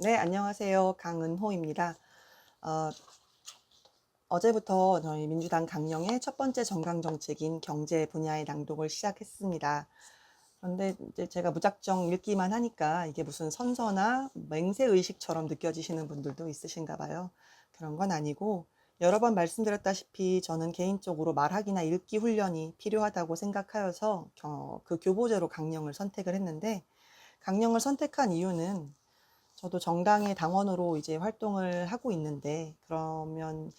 네, 안녕하세요. 강은호입니다. 어, 어제부터 저희 민주당 강령의 첫 번째 정강 정책인 경제 분야의 낭독을 시작했습니다. 그런데 이제 제가 무작정 읽기만 하니까 이게 무슨 선서나 맹세 의식처럼 느껴지시는 분들도 있으신가 봐요. 그런 건 아니고 여러 번 말씀드렸다시피 저는 개인적으로 말하기나 읽기 훈련이 필요하다고 생각하여서 그 교보제로 강령을 선택을 했는데, 강령을 선택한 이유는 저도 정당의 당원으로 이제 활동을 하고 있는데, 그러면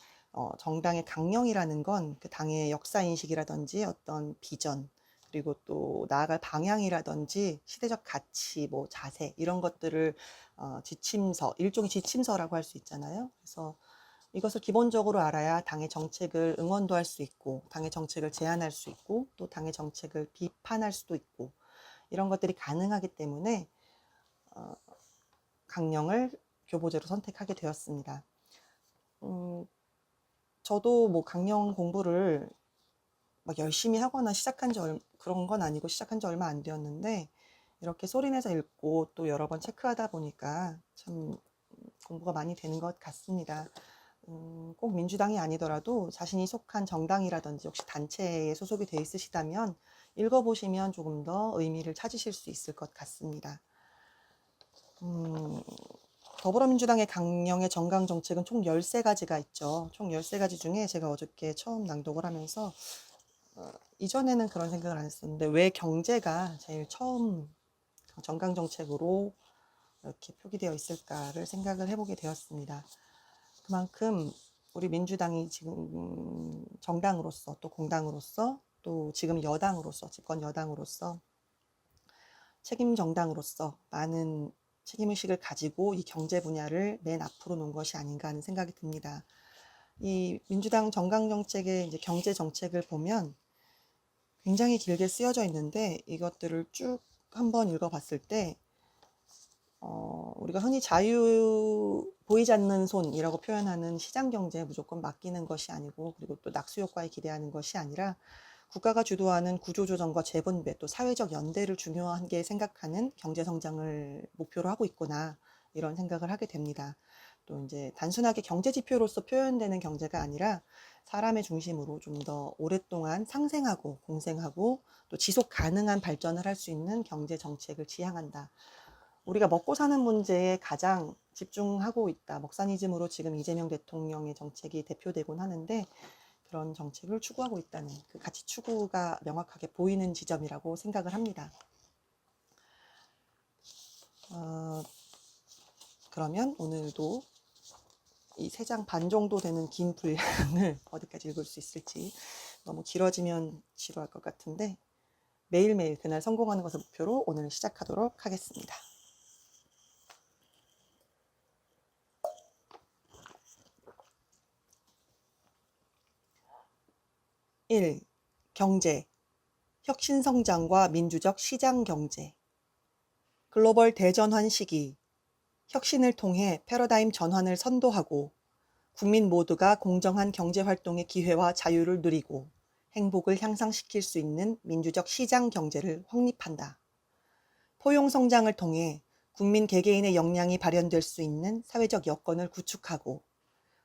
정당의 강령이라는 건 그 당의 역사 인식이라든지 어떤 비전, 그리고 또 나아갈 방향이라든지 시대적 가치, 뭐 자세, 이런 것들을 지침서, 일종의 지침서라고 할 수 있잖아요. 그래서 이것을 기본적으로 알아야 당의 정책을 응원도 할 수 있고, 당의 정책을 제안할 수 있고, 또 당의 정책을 비판할 수도 있고, 이런 것들이 가능하기 때문에 어, 강령을 교보제로 선택하게 되었습니다. 저도 뭐 강령 공부를 막 열심히 하거나 그런 건 아니고 시작한 지 얼마 안 되었는데, 이렇게 소리내서 읽고 또 여러 번 체크하다 보니까 참 공부가 많이 되는 것 같습니다. 꼭 민주당이 아니더라도 자신이 속한 정당이라든지 혹시 단체에 소속이 돼 있으시다면 읽어보시면 조금 더 의미를 찾으실 수 있을 것 같습니다. 더불어민주당의 강령의 정강 정책은 총 13가지가 있죠. 총 13가지 중에 제가 어저께 처음 낭독을 하면서 이전에는 그런 생각을 안 했었는데, 왜 경제가 제일 처음 정강 정책으로 이렇게 표기되어 있을까를 생각을 해보게 되었습니다. 그만큼 우리 민주당이 지금 정당으로서, 또 공당으로서, 또 지금 여당으로서, 집권 여당으로서, 책임 정당으로서 많은 책임의식을 가지고 이 경제 분야를 맨 앞으로 놓은 것이 아닌가 하는 생각이 듭니다. 이 민주당 정강 정책의 이제 경제 정책을 보면 굉장히 길게 쓰여져 있는데, 이것들을 쭉 한번 읽어봤을 때 우리가 흔히 보이지 않는 손이라고 표현하는 시장 경제에 무조건 맡기는 것이 아니고, 그리고 또 낙수 효과에 기대하는 것이 아니라 국가가 주도하는 구조조정과 재분배, 또 사회적 연대를 중요하게 생각하는 경제 성장을 목표로 하고 있구나, 이런 생각을 하게 됩니다. 또 이제 단순하게 경제 지표로서 표현되는 경제가 아니라 사람의 중심으로 좀 더 오랫동안 상생하고 공생하고 또 지속 가능한 발전을 할 수 있는 경제 정책을 지향한다. 우리가 먹고 사는 문제에 가장 집중하고 있다. 먹사니즘으로 지금 이재명 대통령의 정책이 대표되곤 하는데, 그런 정책을 추구하고 있다는 그 가치 추구가 명확하게 보이는 지점이라고 생각을 합니다. 그러면 오늘도 이 3장 반 정도 되는 긴 분량을 어디까지 읽을 수 있을지, 너무 길어지면 지루할 것 같은데 매일매일 그날 성공하는 것을 목표로 오늘 시작하도록 하겠습니다. 1. 경제, 혁신성장과 민주적 시장경제. 글로벌 대전환 시기, 혁신을 통해 패러다임 전환을 선도하고 국민 모두가 공정한 경제활동의 기회와 자유를 누리고 행복을 향상시킬 수 있는 민주적 시장경제를 확립한다. 포용성장을 통해 국민 개개인의 역량이 발현될 수 있는 사회적 여건을 구축하고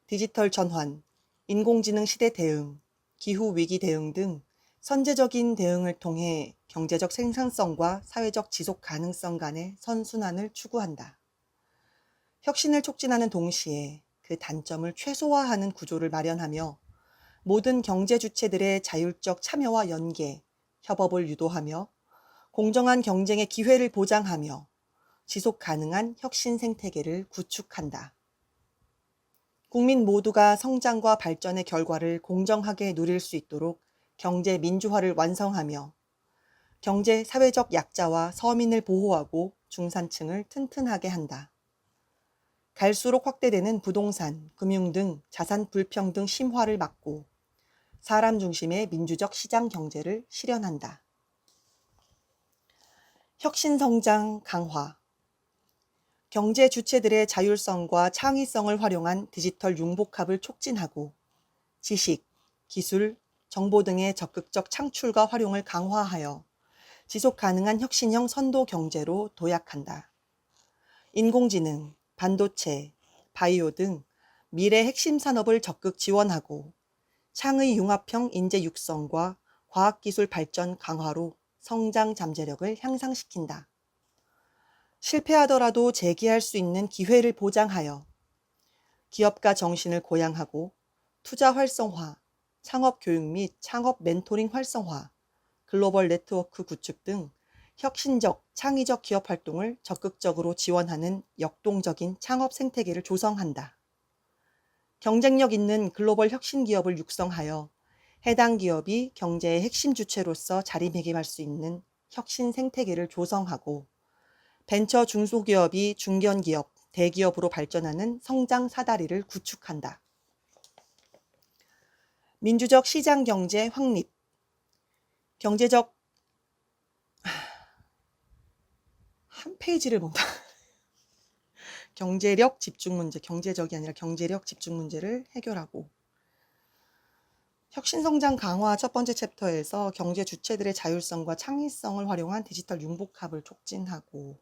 디지털 전환, 인공지능 시대 대응, 기후위기 대응 등 선제적인 대응을 통해 경제적 생산성과 사회적 지속 가능성 간의 선순환을 추구한다. 혁신을 촉진하는 동시에 그 단점을 최소화하는 구조를 마련하며 모든 경제 주체들의 자율적 참여와 연계, 협업을 유도하며 공정한 경쟁의 기회를 보장하며 지속 가능한 혁신 생태계를 구축한다. 국민 모두가 성장과 발전의 결과를 공정하게 누릴 수 있도록 경제 민주화를 완성하며 경제 사회적 약자와 서민을 보호하고 중산층을 튼튼하게 한다. 갈수록 확대되는 부동산, 금융 등 자산 불평등 심화를 막고 사람 중심의 민주적 시장 경제를 실현한다. 혁신성장 강화. 경제 주체들의 자율성과 창의성을 활용한 디지털 융복합을 촉진하고 지식, 기술, 정보 등의 적극적 창출과 활용을 강화하여 지속 가능한 혁신형 선도 경제로 도약한다. 인공지능, 반도체, 바이오 등 미래 핵심 산업을 적극 지원하고 창의 융합형 인재 육성과 과학기술 발전 강화로 성장 잠재력을 향상시킨다. 실패하더라도 재기할 수 있는 기회를 보장하여 기업가 정신을 고양하고 투자 활성화, 창업 교육 및 창업 멘토링 활성화, 글로벌 네트워크 구축 등 혁신적, 창의적 기업 활동을 적극적으로 지원하는 역동적인 창업 생태계를 조성한다. 경쟁력 있는 글로벌 혁신 기업을 육성하여 해당 기업이 경제의 핵심 주체로서 자리매김할 수 있는 혁신 생태계를 조성하고 벤처 중소기업이 중견기업, 대기업으로 발전하는 성장 사다리를 구축한다. 민주적 시장 경제 확립, 경제적 한 페이지를 본다. 경제력 집중 문제, 경제적이 아니라 경제력 집중 문제를 해결하고 혁신성장 강화 첫 번째 챕터에서 경제 주체들의 자율성과 창의성을 활용한 디지털 융복합을 촉진하고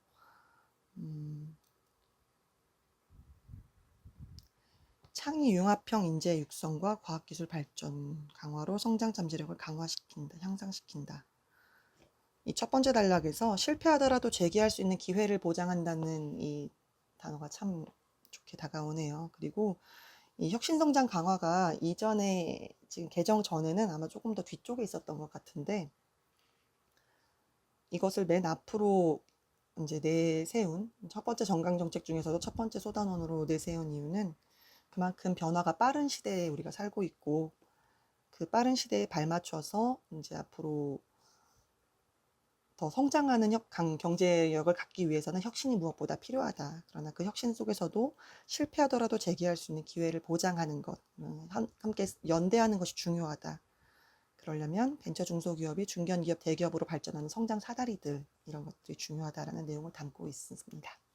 창의 융합형 인재 육성과 과학기술 발전 강화로 성장 잠재력을 강화시킨다, 향상시킨다. 이 첫 번째 단락에서 실패하더라도 재기할 수 있는 기회를 보장한다는 이 단어가 참 좋게 다가오네요. 그리고 이 혁신성장 강화가 이전에 지금 개정 전에는 아마 조금 더 뒤쪽에 있었던 것 같은데 이것을 맨 앞으로 이제 내세운 첫 번째 정강정책 중에서도 첫 번째 소단원으로 내세운 이유는 그만큼 변화가 빠른 시대에 우리가 살고 있고 그 빠른 시대에 발맞춰서 이제 앞으로 더 성장하는 경제력을 갖기 위해서는 혁신이 무엇보다 필요하다. 그러나 그 혁신 속에서도 실패하더라도 재기할 수 있는 기회를 보장하는 것, 함께 연대하는 것이 중요하다. 그러려면 벤처 중소기업이 중견기업, 대기업으로 발전하는 성장 사다리들 이런 것들이 중요하다라는 내용을 담고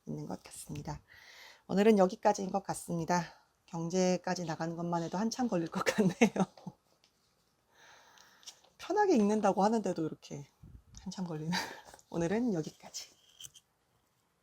있는 것 같습니다. 오늘은 여기까지인 것 같습니다. 경제까지 나가는 것만 해도 한참 걸릴 것 같네요. 편하게 읽는다고 하는데도 이렇게 한참 걸리는. 오늘은 여기까지.